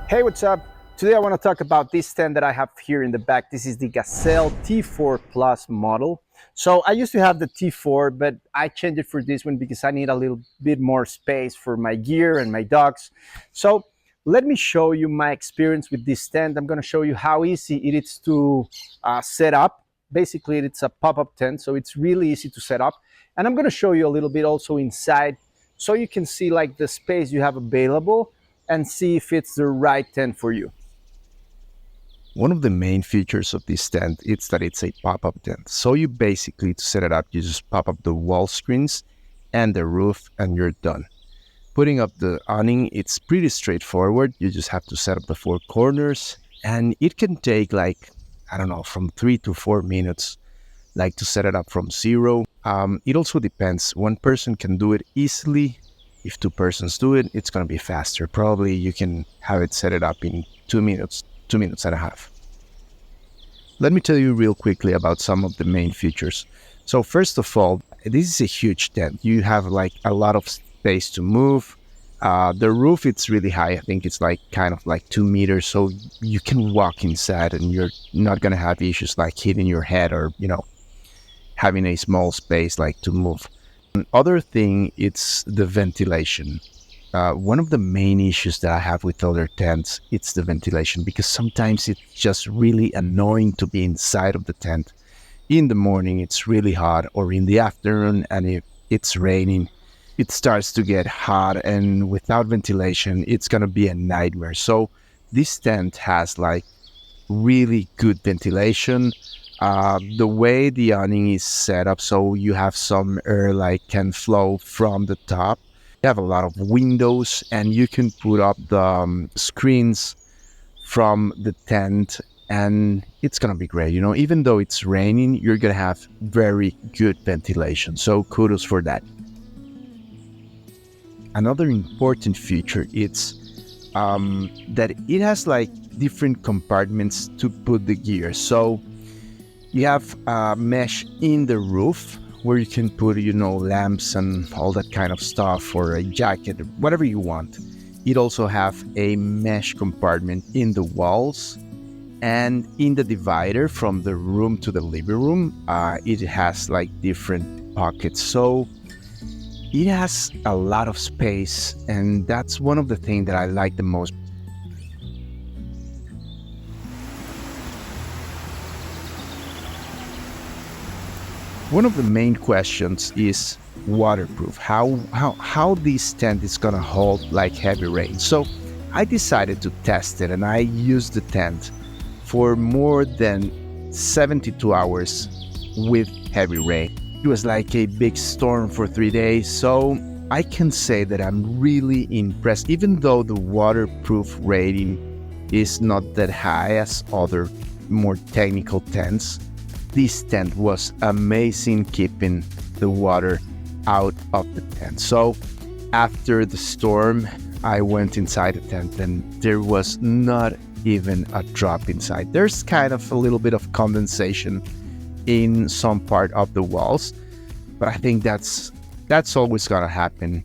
Hey, what's up? Today I want to talk about this tent that I have here in the back. This is the Gazelle T4 Plus model. So I used to have the T4, but I changed it for this one because I need a little bit more space for my gear and my dogs. So let me show you my experience with this tent. I'm going to show you how easy it is to set up. Basically, it's a pop-up tent, so it's really easy to set up. And I'm going to show you a little bit also inside so you can see like the space you have available and see if it's the right tent for you. One of the main features of this tent is that it's a pop-up tent. So you basically, to set it up, you just pop up the wall screens and the roof and you're done. Putting up the awning, it's pretty straightforward. You just have to set up the four corners and it can take like, I don't know, from 3 to 4 minutes, like to set it up from zero. It also depends. One person can do it easily. If two persons do it, it's going to be faster. Probably you can have it set it up in 2 minutes, 2 minutes and a half. Let me tell you real quickly about some of the main features. So first of all, this is a huge tent. You have like a lot of space to move. The roof, it's really high. I think it's like kind of like 2 meters. So you can walk inside and you're not going to have issues like hitting your head or, having a small space like to move. Another thing, it's the ventilation. One of the main issues that I have with other tents, it's the ventilation because sometimes it's just really annoying to be inside of the tent. In the morning, it's really hot, or in the afternoon, and if it's raining, it starts to get hot, and without ventilation, it's gonna be a nightmare. So this tent has like really good ventilation. The way the awning is set up, so you have some air like can flow from the top. You have a lot of windows and you can put up the screens from the tent and it's gonna be great. Even though it's raining, you're gonna have very good ventilation. So kudos for that. Another important feature is that it has like different compartments to put the gear. So you have mesh in the roof where you can put, lamps and all that kind of stuff, or a jacket, whatever you want. It also have a mesh compartment in the walls and in the divider from the room to the living room. It has like different pockets. So it has a lot of space, and that's one of the things that I like the most. One of the main questions is waterproof. How this tent is gonna hold like heavy rain. So I decided to test it and I used the tent for more than 72 hours with heavy rain. It was like a big storm for 3 days. So I can say that I'm really impressed, even though the waterproof rating is not that high as other more technical tents. This tent was amazing keeping the water out of the tent. So after the storm, I went inside the tent and there was not even a drop inside. There's kind of a little bit of condensation in some part of the walls, but I think that's always gonna happen.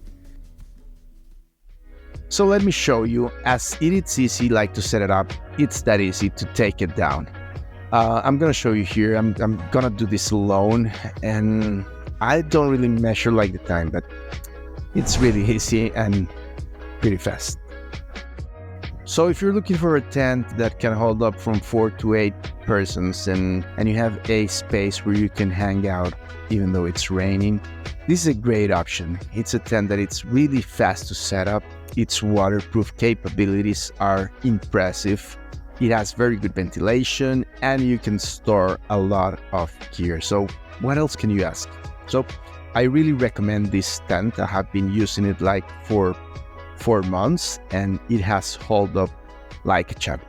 So let me show you, as it is easy like to set it up, it's that easy to take it down. I'm gonna show you here. I'm gonna do this alone, and I don't really measure like the time, but it's really easy and pretty fast. So if you're looking for a tent that can hold up from 4 to 8 persons and you have a space where you can hang out even though it's raining, this is a great option. It's a tent that it's really fast to set up. Its waterproof capabilities are impressive. It has very good ventilation and you can store a lot of gear. So what else can you ask? So I really recommend this tent. I have been using it like for 4 months and it has held up like a champ.